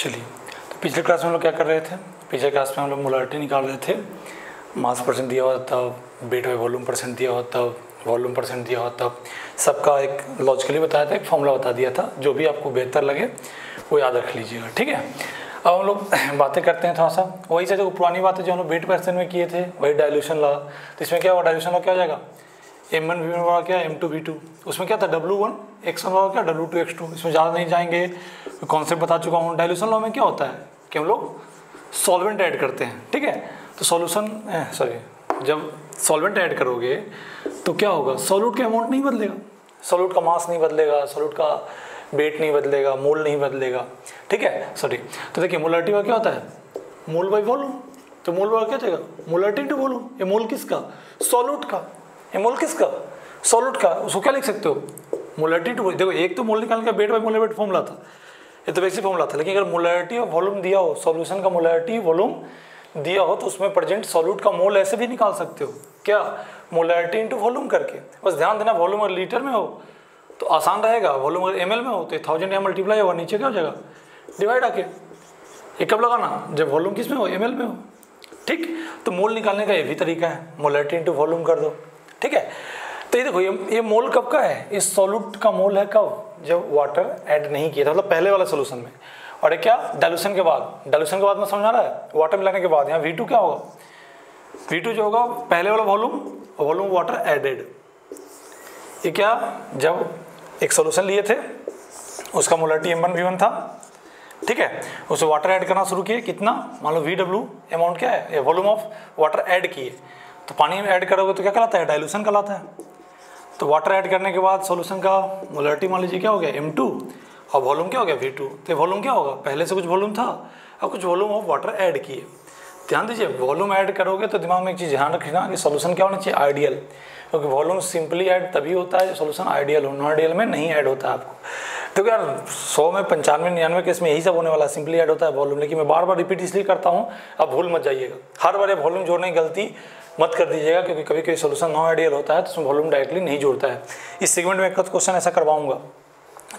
चलिए, तो पिछले क्लास में हम लोग क्या कर रहे थे? पिछले क्लास में हम लोग मोलारिटी निकाल रहे थे, मास परसेंट दिया हुआ था, वेट बाई वॉल्यूम परसेंट दिया हुआ था, वॉल्यूम परसेंट दिया हुआ था, सबका एक लॉजिकली बताया था, एक फॉर्मूला बता दिया था। जो भी आपको बेहतर लगे वो याद रख लीजिएगा, ठीक है। अब हम लोग बातें करते हैं थोड़ा सा वही से, जो पुरानी बातें जो हम लोग वेट परसेंट में किए थे, वही डाइल्यूशन लॉ। तो इसमें क्या हुआ, डाइल्यूशन लॉ क्या हो जाएगा, M1 V1 बराबर क्या, M2 V2। उसमें क्या था, W1 X1 बराबर क्या, W2 X2। इसमें ज़्यादा नहीं जाएंगे, कॉन्सेप्ट बता चुका हूँ। डाइल्यूशन लॉ में क्या होता है कि हम लोग सॉल्वेंट ऐड करते हैं, ठीक है। तो जब सॉल्वेंट ऐड करोगे तो क्या होगा, सॉल्यूट का अमाउंट नहीं बदलेगा, सॉल्यूट का मास नहीं बदलेगा, सॉल्यूट का वेट नहीं बदलेगा, मोल नहीं बदलेगा, ठीक है। सॉरी, तो देखिए मोलारिटी का क्या होता है, मोल बाई वॉल्यूम। तो मोल बाई क्या जाएगा, मोलारिटी टू वॉल्यूम। ये मोल किसका, सॉल्यूट का। ये मोल किसका, सॉल्यूट का। उसको क्या लिख सकते हो, मोलारिटी टू। देखो एक तो मोल निकालने का weight by mole wait formula था, ये तो बेसिक फॉर्मूला था। लेकिन अगर मोलारिटी और वॉल्यूम दिया हो, सॉल्यूशन का मोलारिटी वॉल्यूम दिया हो, तो उसमें प्रेजेंट सॉल्यूट का मोल ऐसे भी निकाल सकते हो, क्या, मोलारिटी इंटू वॉल्यूम करके। बस ध्यान देना, वॉल्यूम अगर लीटर में हो तो आसान रहेगा, वॉल्यूम अगर ml में हो तो 1000 यहाँ मल्टीप्लाई होगा, नीचे क्या हो जाएगा, डिवाइड आके। ये कब लगाना, जब वॉल्यूम किस में हो, ml में हो, ठीक। तो मोल निकालने का ये भी तरीका है, मोलारिटी इंटू वॉल्यूम कर दो, ठीक है। तो ये देखो, ये मोल कब का है, इस सॉल्यूट का मोल है कब, जब वाटर ऐड नहीं किया था, मतलब पहले वाला सोल्यूशन में। और ये क्या, डाइल्यूशन के बाद। डाइल्यूशन के बाद में समझ आ रहा है, वाटर मिलाने के बाद। यहाँ V2 क्या होगा, V2 जो होगा पहले वाला वॉल्यूम वाटर एडेड। ये क्या, जब एक सोल्यूशन लिए थे उसका मोलारिटी M1 V1 था, ठीक है। उसे वाटर ऐड करना शुरू किए, कितना, मान लो VW अमाउंट क्या है, वॉल्यूम ऑफ वाटर ऐड किए। तो पानी में ऐड करोगे तो क्या कहलाता है, डाइल्यूशन कहलाता है। तो वाटर ऐड करने के बाद सॉल्यूशन का मोलारिटी मान लीजिए क्या हो गया, M2, और वॉल्यूम क्या हो गया, V2। तो वॉल्यूम क्या होगा, पहले से कुछ वॉल्यूम था और कुछ वॉल्यूम ऑफ वाटर ऐड किए। ध्यान दीजिए, वॉल्यूम ऐड करोगे तो दिमाग में एक चीज़ ध्यान रखना कि सॉल्यूशन क्या होना चाहिए, आइडियल। क्योंकि वॉल्यूम सिंपली ऐड तभी होता है सॉल्यूशन आइडियल हो, नॉन आइडियल में नहीं ऐड होता है आपको। तो यार 100 में 95-99 केस में यही सब होने वाला है, सिंपली ऐड होता है वॉल्यूम। लेकिन मैं बार बार रिपीट इसलिए करता हूँ, अब भूल मत जाइएगा, हर बार वॉल्यूम जोड़ने की गलती मत कर दीजिएगा, क्योंकि कभी कभी सोल्यूशन नॉन आइडियल होता है तो उसमें वॉल्यूम डायरेक्टली नहीं जोड़ता है। इस सेगमेंट में एक क्वेश्चन ऐसा करवाऊंगा,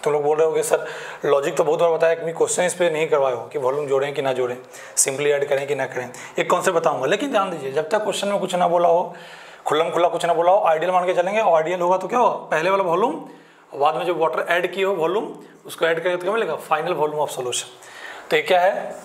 तो लोग बोल रहे होंगे सर लॉजिक तो बहुत बार बताया कि क्वेश्चन इस पर नहीं करवाए हो कि वॉल्यूम जोड़ें कि ना जोड़ें, सिंपली ऐड करें कि ना करें, एक कॉन्सेप्ट बताऊंगा। लेकिन ध्यान दीजिए, जब तक क्वेश्चन में कुछ ना बोला हो, खुल्लम खुल्ला कुछ ना बोला हो, आइडियल मान के चलेंगे। और आइडियल होगा तो क्या होगा, पहले वाला वॉल्यूम, बाद में जो वाटर ऐड किए हो वॉल्यूम, उसको ऐड करेंगे तो क्या मिलेगा, फाइनल वॉल्यूम ऑफ सोल्यूशन। तो ये क्या है,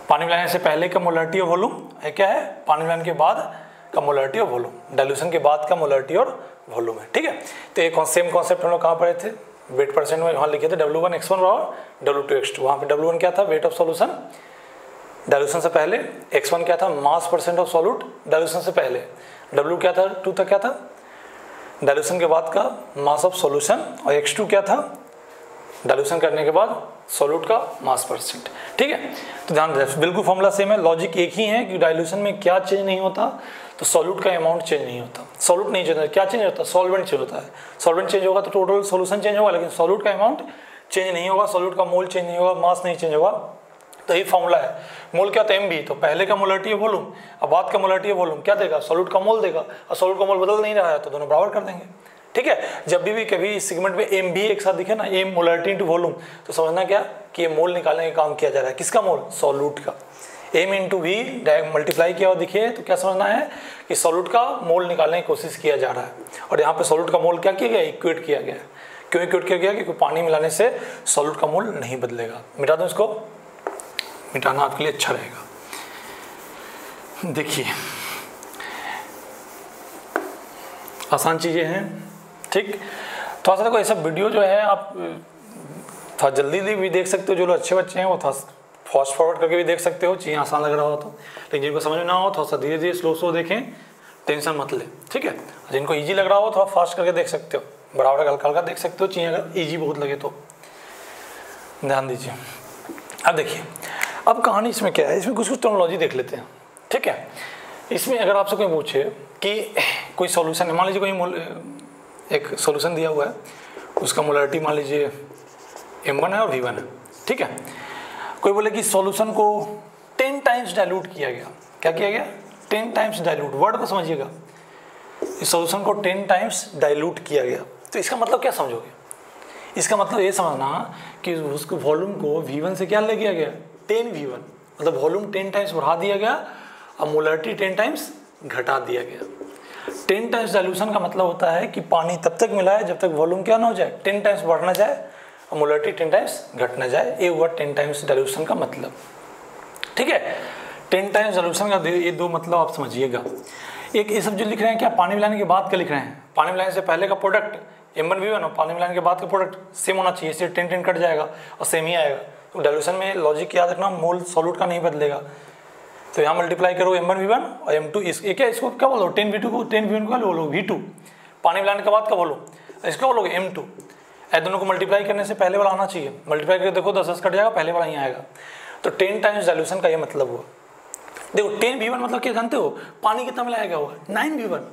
पानी मिलाने से पहले का मोलारिटी और वॉल्यूम, ये क्या है, पानी मिलाने के बाद का मोलारिटी और वॉल्यूम, डाइल्यूशन के बाद का मोलारिटी और वॉल्यूम है, ठीक है। तो ये सेम कॉन्सेप्ट हम लोग कहाँ पढ़े थे, वेट परसेंट में। वहाँ लिखे थे W1 X1 और W2 X2। वहाँ पे W1 क्या था, वेट ऑफ सॉल्यूशन डाइल्यूशन से पहले, X1 क्या था, मास परसेंट ऑफ सॉल्यूट डाइल्यूशन से पहले, W क्या था, 2 तक क्या था, डाइल्यूशन के बाद का मास ऑफ सॉल्यूशन, और X2 क्या था, डाइल्यूशन करने के बाद सॉल्यूट का मास परसेंट, ठीक है। तो ध्यान दें, बिल्कुल फॉर्मूला सेम है, लॉजिक एक ही है कि डाइल्यूशन में क्या चेंज नहीं होता, तो सॉल्यूट का अमाउंट चेंज नहीं होता। सॉल्यूट नहीं चेंज होता, क्या चेंज होता है, सॉल्वेंट चेंज होता है। सॉल्वेंट चेंज होगा तो टोटल सॉल्यूशन चेंज होगा, लेकिन सॉल्यूट का अमाउंट चेंज नहीं होगा, सॉल्यूट का मोल चेंज नहीं होगा, मास नहीं चेंज होगा। तो यही फॉर्मूला है। मोल क्या होता है, MB, तो पहले का मोलारिटी है वॉल्यूम, अब बाद का मोलारिटी है वॉल्यूम, क्या देगा, सॉल्यूट का मोल देगा। और सॉल्यूट का मोल बदल नहीं रहा है तो दोनों बराबर कर देंगे, ठीक है। जब भी कभी इस सेगमेंट में MB एक साथ दिखे ना, M मोलारिटी इंटू वॉल्यूम, तो समझना क्या कि ये मोल निकालने का काम किया जा रहा है, किसका मोल, सॉल्यूट का। M into V direct multiply किया हुआ दिखे तो क्या समझना है कि सॉल्यूट का मोल निकालने की कोशिश किया जा रहा है। और यहाँ पे सॉल्यूट का मोल क्या किया गया, इक्वेट किया गया। क्यों इक्वेट किया गया, क्योंकि पानी मिलाने से सॉल्यूट का मोल नहीं बदलेगा। मिटा दूँ इसको, मिटाना आपके लिए अच्छा रहेगा। देखिए आसान चीज़ें हैं, ठीक। थोड़ा सा देखो, ये सब वीडियो जो है आप थोड़ा जल्दी भी देख सकते हो, जो लोग अच्छे बच्चे हैं वो थोड़ा फास्ट फॉरवर्ड करके भी देख सकते हो, चीज़ें आसान लग रहा हो तो। लेकिन जिनको समझ में ना हो थोड़ा सा धीरे धीरे स्लो देखें, टेंशन मत ले, ठीक है। जिनको ईजी लग रहा हो थोड़ा फास्ट करके देख सकते हो, बराबर हल्का हल्का देख सकते हो, चीज़ें अगर ईजी बहुत लगे तो। ध्यान दीजिए, अब देखिए, अब कहानी इसमें क्या है, इसमें कुछ टर्मिनोलॉजी देख लेते हैं, ठीक है। इसमें अगर आपसे कोई पूछे कि कोई सॉल्यूशन है, मान लीजिए कोई एक सॉल्यूशन दिया हुआ है, उसका मोलारिटी मान लीजिए M1 है और V1 है, ठीक है। कोई बोले कि सॉल्यूशन को 10 टाइम्स डाइल्यूट किया गया, क्या किया गया, 10 टाइम्स डाइल्यूट, वर्ड को समझिएगा, इस सॉल्यूशन को 10 टाइम्स डाइल्यूट किया गया। तो इसका मतलब क्या समझोगे, इसका मतलब ये समझना कि उसको वॉल्यूम को V1 से क्या ले गया गया 10V1, मतलब वॉल्यूम 10 टाइम्स बढ़ा दिया गया और मोलरिटी 10 टाइम्स घटा दिया गया। 10 टाइम्स डाइल्यूशन का मतलब होता है कि पानी तब तक मिला है जब तक वॉल्यूम क्या ना हो जाए 10 टाइम्स बढ़ना जाए और मोलरिटी 10 टाइम्स घटना जाए। ये हुआ 10 टाइम्स डाइल्यूशन का मतलब। ठीक है, 10 टाइम्स डाइल्यूशन का ये दो मतलब आप समझिएगा। एक ये सब जो लिख रहे हैं क्या पानी मिलाने के बाद क्या लिख रहे हैं, पानी मिलाने से पहले का प्रोडक्ट M1V1 और पानी मिलाने के बाद का प्रोडक्ट सेम होना चाहिए, इससे 10 कट जाएगा और सेम ही आएगा। तो डाइल्यूशन में लॉजिक याद रखना, मोल सॉल्यूट का नहीं बदलेगा। तो यहाँ मल्टीप्लाई करो M1V1 और M2, ये क्या इसको क्या बोलो 10V2 को 10V1 को बोलो V2, पानी मिलाने के बाद का बोलो इसको बोलोगे M2। ऐ दोनों को मल्टीप्लाई करने से पहले वाला आना चाहिए, मल्टीप्लाई करके देखो 10 कट जाएगा, पहले वाला ही आएगा। तो 10 टाइम्स डाइल्यूशन का ये मतलब हुआ। देखो 10V1 मतलब क्या जानते हो, पानी कितना मिलाया गया होगा 9V1,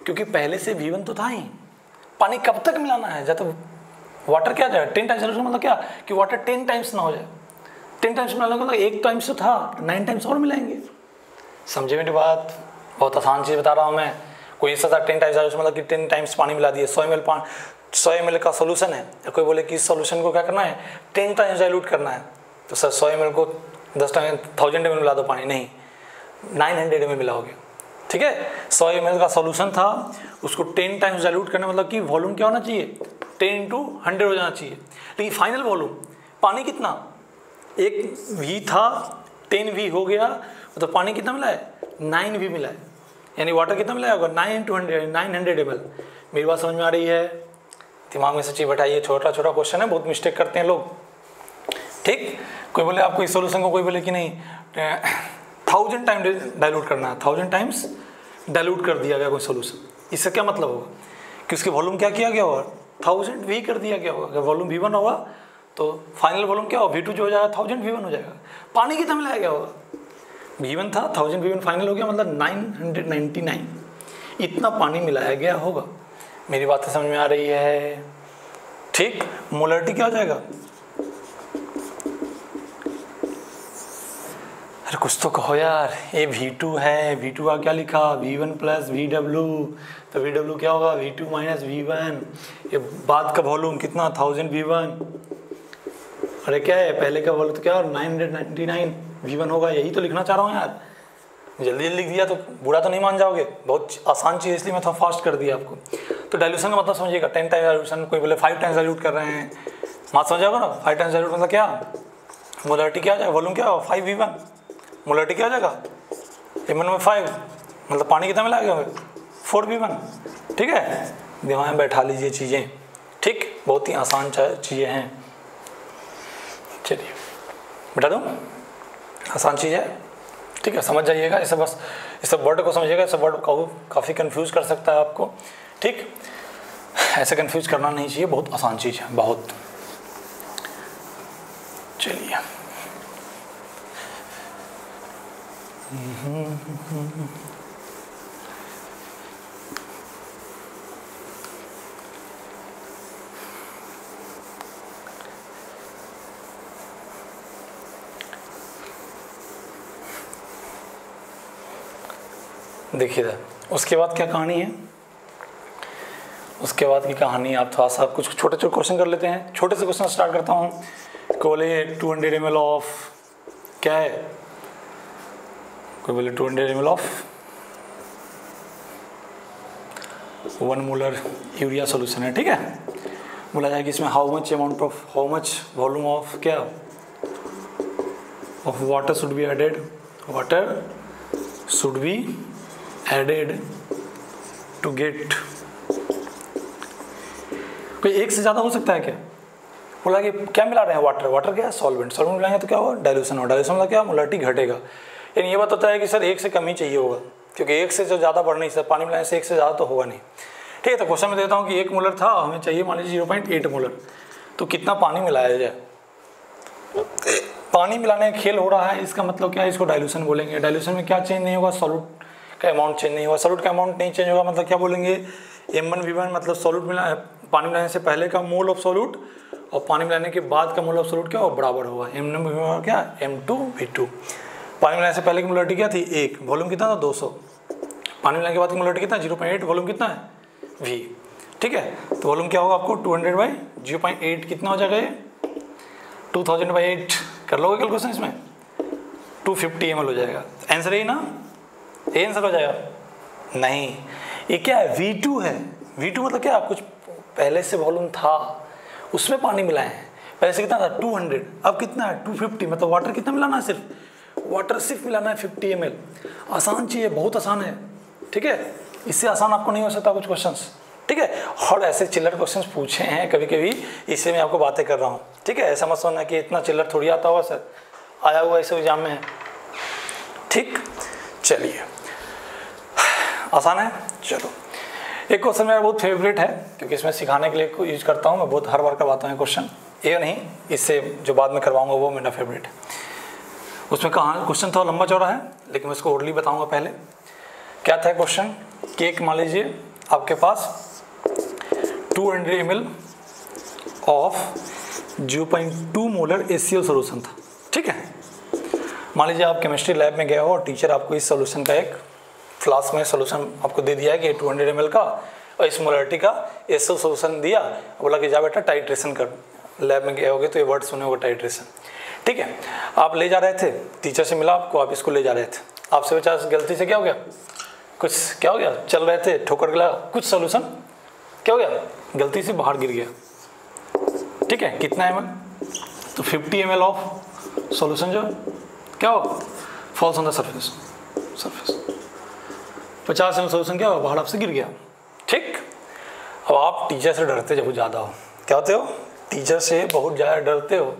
क्योंकि पहले से V1 तो था ही। पानी कब तक मिलाना है जब तक वाटर क्या जाए 10 टाइम्स डाइल्यूशन, मतलब क्या कि वाटर 10 टाइम्स ना हो जाए। 10 टाइम्स मिलाने का मतलब एक टाइम्स तो था, 9 टाइम्स और मिलाएंगे। समझे मेरी बात, बहुत आसान चीज़ बता रहा हूँ मैं। कोई ऐसा था 10 टाइम्स डाइल्यूशन मतलब कि 10 टाइम्स पानी मिला दिए, 100 ml का सोल्यूशन है, कोई बोले कि इस सोल्यूशन को क्या करना है 10 टाइम्स डाइल्यूट करना है, तो सर 100 ml को 10 टाइम 1000 ml मिला दो पानी, नहीं 900 ml मिलाओगे। ठीक है, 100 ml का सॉल्यूशन था, उसको 10 टाइम्स डाइल्यूट करना मतलब कि वॉल्यूम क्या होना चाहिए 10 × 100 हो जाना चाहिए। लेकिन फाइनल वॉल्यूम पानी कितना, एक V था 10V हो गया, तो पानी कितना मिला है 9V मिला है, यानी वाटर कितना मिला होगा 9 × 100 900 ml। मेरी बात समझ में आ रही है, दिमाग में सच्ची बैठाइए, छोटा छोटा क्वेश्चन है, बहुत मिस्टेक करते हैं लोग। ठीक, कोई बोले आपको इस सोल्यूशन को, कोई बोले कि नहीं 1000 टाइम डाइल्यूट करना है, 1000 टाइम्स डाइल्यूट कर दिया गया कोई सोल्यूशन, इससे क्या मतलब होगा कि उसके वॉल्यूम क्या किया गया होगा 1000V कर दिया गया होगा। अगर वॉल्यूम V1 होगा तो फाइनल वॉल्यूम क्या होगा V2 जो हो जाएगा 1000V1 हो जाएगा। पानी कितना मिलाया गया होगा, V1 था 1000V1 फाइनल हो गया मतलब 999, इतना पानी मिलाया गया होगा। मेरी बातें समझ में आ रही है। ठीक, मोलरिटी क्या हो जाएगा, अरे कुछ तो कहो यार, ये V2 है, V2 का क्या लिखा V1 + VW, तो VW क्या होगा V2 - V1, ये बाद का वॉल्यूम कितना 1000V1, अरे क्या है पहले का वॉल्यूम तो क्या 999V1 होगा, यही तो लिखना चाह रहा हूँ यार। जल्दी लिख दिया तो बुरा तो नहीं मान जाओगे, बहुत आसान चीज़ इसलिए मैं थोड़ा फास्ट कर दिया आपको। तो डाइल्यूशन का मतलब समझिएगा 10 टाइम्स डाइल्यूशन, कोई बोले 5 टाइम्स डाइल्यूट कर रहे हैं, बात समझ जाओगे ना। 5 टाइम्स डाइल्यूट मतलब क्या, मोलरिटी क्या हो जाएगा, वॉल्यूम क्या होगा 5V1, मोलरिटी क्या हो जाएगा M1 में 5, मतलब पानी कितना मिला गया 4V1। ठीक है, दिमाग में बैठा लीजिए चीज़ें। ठीक, बहुत ही आसान चीज़ें हैं। चलिए बैठा दूँ, आसान चीज़ है। ठीक है, समझ जाइएगा इसे, बस इस सब वर्ड को समझिएगा, इस सब वर्ड को काफ़ी कंफ्यूज कर सकता है आपको। ठीक, ऐसे कंफ्यूज करना नहीं चाहिए, बहुत आसान चीज़ है बहुत। चलिए देखिए उसके बाद क्या कहानी है, उसके बाद की कहानी आप थोड़ा सा कुछ छोटे छोटे क्वेश्चन कर लेते हैं। छोटे से क्वेश्चन स्टार्ट करता हूँ। कोले 200 ml ऑफ क्या है, कोई बोले 200 ml of 1 molar urea solution है। ठीक है, बोला जाए कि इसमें हाउ मच वॉल्यूम ऑफ क्या of water should be added, water should be added to get, कोई एक से ज़्यादा हो सकता है क्या। बोला कि क्या मिला रहे हैं, वाटर क्या है सॉल्वेंट मिलाएंगे तो क्या होगा डाइल्यूशन होगा, डाइल्यूशन मतलब क्या मोलरिटी घटेगा। यानी ये बात होता है कि सर एक से कम ही चाहिए होगा, क्योंकि एक से जो ज़्यादा बढ़ नहीं सकता, पानी मिलाने से एक से ज़्यादा तो होगा नहीं। ठीक है, तो क्वेश्चन में देता हूँ कि 1 मोलर था, हमें चाहिए मान लीजिए 0.8 मोलर, तो कितना पानी मिलाया जाए। पानी मिलाने का खेल हो रहा है, इसका मतलब क्या है, इसको डाइल्यूशन बोलेंगे। डाइल्यूशन में क्या चेंज नहीं होगा, सॉल्यूट का अमाउंट चेंज नहीं होगा। सॉल्यूट का अमाउंट नहीं चेंज होगा मतलब क्या बोलेंगे, M1V1 मतलब सॉल्यूट मिला, पानी मिलाने से पहले का मोल ऑफ सॉल्यूट और पानी मिलाने के बाद का मोल ऑफ सॉल्यूट क्या हो बराबर होगा। M1V1 क्या M2V2। पानी मिलाने से पहले की मोलरिटी क्या थी 1, वॉल्यूम कितना था 200, पानी मिलाने के बाद की मोलरिटी कितना 0.8, वॉल्यूम कितना है V। ठीक है, तो वॉल्यूम क्या होगा आपको 200/200 0.8 कितना हो जाएगा ये 2000/8 कर लोगे कैलकुलेशन इसमें 250 ml हो जाएगा। आंसर यही ना, ये आंसर हो जाएगा। नहीं, ये क्या है V2 है। V2 मतलब क्या, कुछ पहले से वॉल्यूम था उसमें पानी मिलाए हैं। पहले से कितना था 200, अब कितना है 250, मतलब वाटर कितना मिलाना है, सिर्फ वाटर सिर्फ मिलाना है 50 ml। आसान चीज़ है, बहुत आसान है, ठीक है। इससे आसान आपको नहीं हो सकता कुछ क्वेश्चंस, ठीक है। और ऐसे चिल्लर क्वेश्चंस पूछे हैं कभी कभी, इससे मैं आपको बातें कर रहा हूँ, ठीक है। ऐसा मत सोचना कि इतना चिल्लर थोड़ी आता होगा सर, आया हुआ ऐसे एग्जाम में है, ठीक। चलिए, आसान है। चलो, एक क्वेश्चन मेरा बहुत फेवरेट है, क्योंकि इसमें सिखाने के लिए यूज करता हूँ मैं, बहुत हर बार करवाता हूँ क्वेश्चन, ये नहीं, इससे जो बाद में करवाऊंगा वो मेरा फेवरेट है। उसमें कहाँ क्वेश्चन थोड़ा लंबा चौड़ा है, लेकिन मैं उसको ओरली बताऊंगा। पहले क्या था क्वेश्चन कि एक मान लीजिए आपके पास 200 ml of 0.2 molar HCl solution था, ठीक है। मान लीजिए आप केमिस्ट्री लैब में गए हो और टीचर आपको इस सोल्यूशन का एक फ्लास्क में सोल्यूशन आपको दे दिया है कि 200 ml का और इस मोलरिटी का HCl सोल्यूशन दिया, बोला कि जा बेटा टाइट्रेशन कर। लैब में गए होगे तो ये वर्ड सुने होगा टाइट्रेशन, ठीक है। आप ले जा रहे थे, टीचर से मिला आपको, आप इसको ले जा रहे थे, आपसे बचा गलती से क्या हो गया, कुछ क्या हो गया, चल रहे थे ठोकर गया, कुछ सोल्यूशन क्या हो गया, गलती से बाहर गिर गया, ठीक है। कितना ml, तो 50 ml ऑफ सोल्यूशन जो क्या हो, falls on the surface 50 ml solution क्या हो, बाहर आपसे गिर गया, ठीक। अब आप टीचर से डरते जब ज़्यादा हो, क्या होते हो, टीचर से बहुत ज़्यादा डरते हो,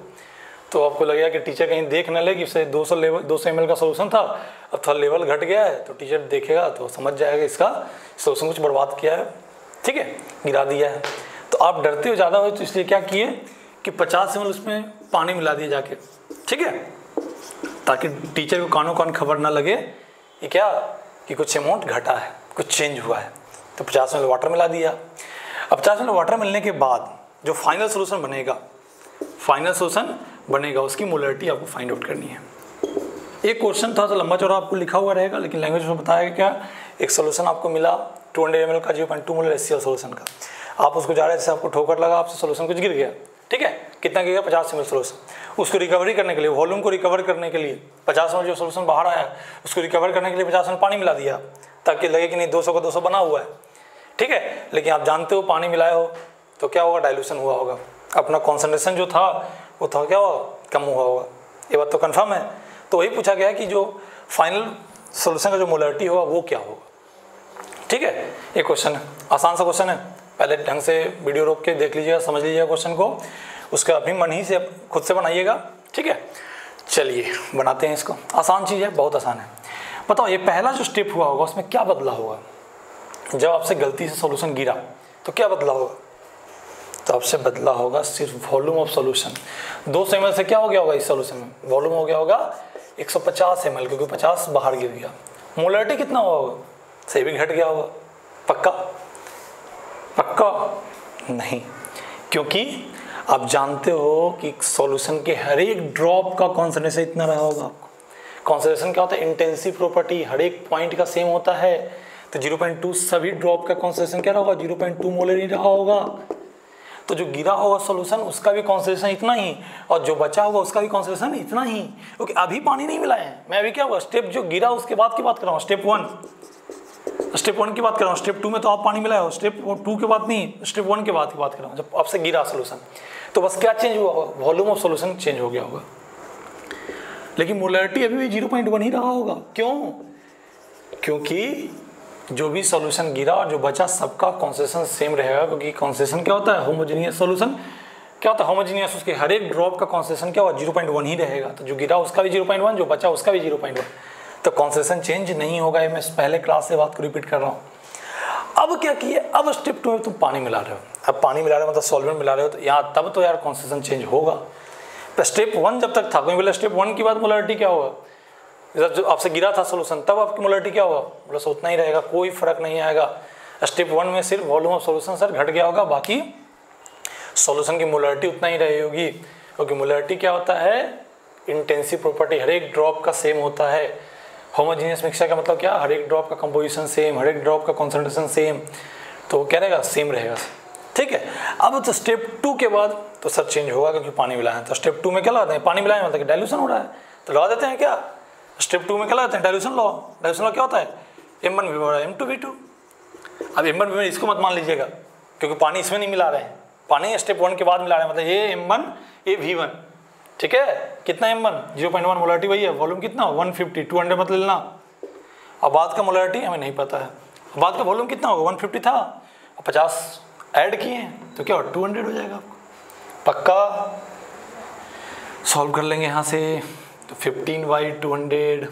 तो आपको लगेगा कि टीचर कहीं देख न ले कि इससे 200 ml का सोल्यूशन था, अब थोड़ा लेवल घट गया है, तो टीचर देखेगा तो समझ जाएगा इसका सोल्यूशन कुछ बर्बाद किया है, ठीक है, गिरा दिया है। तो आप डरते हो ज़्यादा हो, तो इसलिए क्या किए कि 50 ml उसमें पानी मिला दिए जाके, ठीक है, ताकि टीचर को कानों कान खबर ना लगे ये क्या कि कुछ अमाउंट घटा है, कुछ चेंज हुआ है। तो 50 ml वाटर मिला दिया। अब 50 ml वाटर मिलने के बाद जो फाइनल सोल्यूशन बनेगा, उसकी मोलरिटी आपको फाइंड आउट करनी है। एक क्वेश्चन थोड़ा सा लंबा चौड़ा आपको लिखा हुआ रहेगा, लेकिन लैंग्वेज में बताया क्या, एक सोल्यूशन आपको मिला 200 ml का 0.2 मोलर HCl सोल्यूशन का, आप उसको जा रहे थे, आपको ठोकर लगा, आपसे सोल्यूशन कुछ गिर गया, ठीक है, कितना गिर गया 50 ml सोल्यूशन। उसको रिकवरी करने के लिए, वॉल्यूम को रिकवर करने के लिए 50 ml जो सोल्यूशन बाहर आया उसको रिकवर करने के लिए 50 ml पानी मिला दिया, ताकि लगे कि नहीं 200 का 200 बना हुआ है, ठीक है। लेकिन आप जानते हो पानी मिलाए हो तो क्या होगा, डाइल्यूशन हुआ होगा, अपना कॉन्सेंट्रेशन जो था वो था क्या हुआ, कम हुआ होगा, ये बात तो कंफर्म है। तो वही पूछा गया कि जो फाइनल सोल्यूशन का जो मोलरिटी होगा वो क्या होगा, ठीक है। ये क्वेश्चन है, आसान सा क्वेश्चन है, पहले ढंग से वीडियो रोक के देख लीजिएगा, समझ लीजिएगा क्वेश्चन को, उसका अपनी मन ही से खुद से बनाइएगा, ठीक है। चलिए बनाते हैं इसको, आसान चीज़ है, बहुत आसान है। बताओ ये पहला जो स्टेप हुआ होगा उसमें क्या बदला होगा, जब आपसे गलती से सोल्यूशन गिरा तो क्या बदला होगा, तो आपसे बदला होगा सिर्फ वॉल्यूम ऑफ सोल्यूशन। 200 ml से क्या हो गया होगा, इस सोल्यूशन में वॉल्यूम हो गया होगा 150 ml, क्योंकि 50 बाहर गिर गया। मोलरिटी कितना हुआ होगा, से भी घट गया होगा, पक्का नहीं, क्योंकि आप जानते हो कि सॉल्यूशन के हर एक ड्रॉप का कॉन्सेंट्रेशन इतना रहा होगा। आपको कॉन्सेंट्रेशन क्या होता है, इंटेंसिव प्रॉपर्टी, हर एक पॉइंट का सेम होता है। तो 0.2 सभी ड्रॉप का कॉन्सेंट्रेशन क्या रहा होगा, 0.2 मोलर ही रहा होगा। तो जो गिरा होगा सॉल्यूशन उसका भी कॉन्सेंट्रेशन इतना ही, और जो बचा होगा उसका भी कॉन्सेंट्रेशन इतना ही, क्योंकि अभी पानी नहीं मिला है। मैं अभी क्या हुआ, स्टेप जो गिरा उसके बाद की बात कर रहा हूँ, स्टेप 1 की बात कर रहा हूँ। स्टेप 2 में तो आप पानी मिलाए हो, स्टेप 2 के बाद नहीं, स्टेप 1 के बाद की बात कर रहा हूँ, जब आपसे गिरा सोल्यूशन। तो बस क्या चेंज हुआ होगा, वॉल्यूम ऑफ सोल्यूशन चेंज हो गया होगा, लेकिन मोलरिटी अभी भी 0.1 ही रहा होगा। क्यों, क्योंकि जो भी सॉल्यूशन गिरा और जो बचा सबका कॉन्सेंट्रेशन सेम रहेगा, क्योंकि कॉन्सेंट्रेशन क्या होता है, होमोजेनियस सॉल्यूशन क्या होता है, होमोजेनियस, उसके हर एक ड्रॉप का कॉन्सेंट्रेशन क्या होगा, 0.1 ही रहेगा। तो जो गिरा उसका भी 0.1, जो बचा उसका भी 0.1, तो कॉन्सेंट्रेशन चेंज नहीं होगा। ये मैं पहले क्लास से बात को रिपीट कर रहा हूँ। अब क्या किए, अब स्टेप 2 में तुम पानी मिला रहे हो, अब पानी मिला रहे हो मतलब सॉल्वेंट मिला रहे हो, तो यहाँ तब तो यार कॉन्सेंट्रेशन चेंज होगा। तो स्टेप 1 जब तक था, कोई बोला स्टेप 1 की बाद मोलरिटी क्या होगा, जब आपसे गिरा था सोल्यूशन तब आपकी मोलरिटी क्या होगा, बस उतना ही रहेगा, कोई फर्क नहीं आएगा। स्टेप 1 में सिर्फ वॉल्यूम ऑफ सोल्यूशन सर घट गया होगा, बाकी सोल्यूशन की मोलरिटी उतना ही रही होगी, क्योंकि मोलरिटी क्या होता है, इंटेंसिव प्रॉपर्टी, हर एक ड्रॉप का सेम होता है। होमोजेनियस मिक्सचर का मतलब क्या, हर एक ड्रॉप का कंपोजिशन सेम, हर एक ड्रॉप का कॉन्सेंट्रेशन सेम, तो क्या रहेगा, सेम रहेगा, ठीक है। अब तो स्टेप 2 के बाद तो सर चेंज होगा क्योंकि पानी मिलाया है, तो स्टेप 2 में क्या लगाते हैं, पानी मिलाए मतलब कि डाइल्यूशन हो रहा है, तो लगा देते हैं क्या, स्टेप 2 में क्या लगाते हैं, डाइल्यूशन लॉ। डाइल्यूशन लॉ क्या होता है, M1 V1 M2 V2। अब M1 V1 इसको मत मान लीजिएगा क्योंकि पानी इसमें नहीं मिला रहे हैं, पानी स्टेप 1 के बाद मिला रहे हैं, मतलब ये M1 ये V1, ठीक है। कितना M1 0.1 मोलरिटी वही है, वॉल्यूम कितना 150, 200 मत लेना। अब बाद का मोलरिटी हमें नहीं पता है, अब बाद का वॉल्यूम कितना होगा 150 था, 50 ऐड किए हैं तो क्या 200 हो जाएगा आपको, पक्का। सॉल्व कर लेंगे यहाँ से, तो 15/200,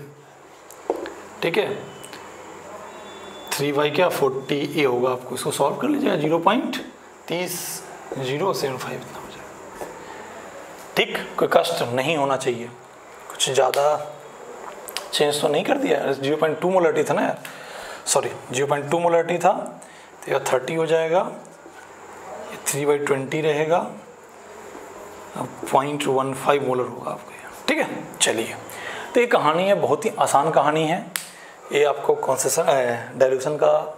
ठीक है, 3 क्या 40 ये होगा, आपको इसको सॉल्व कर लीजिएगा, 0.3075 इतना हो जाएगा, ठीक। कोई कष्ट नहीं होना चाहिए, कुछ ज़्यादा चेंज तो नहीं कर दिया, 0.2 मोलरिटी था ना यार, सॉरी 0.2 मोलरिटी था, तो यह 30 हो जाएगा, ये 3/20 रहेगा, 0.15 मोलर होगा आपको, ठीक है। चलिए, तो ये कहानी है, बहुत ही आसान कहानी है, ये आपको कॉन्सेशन डाइल्यूशन का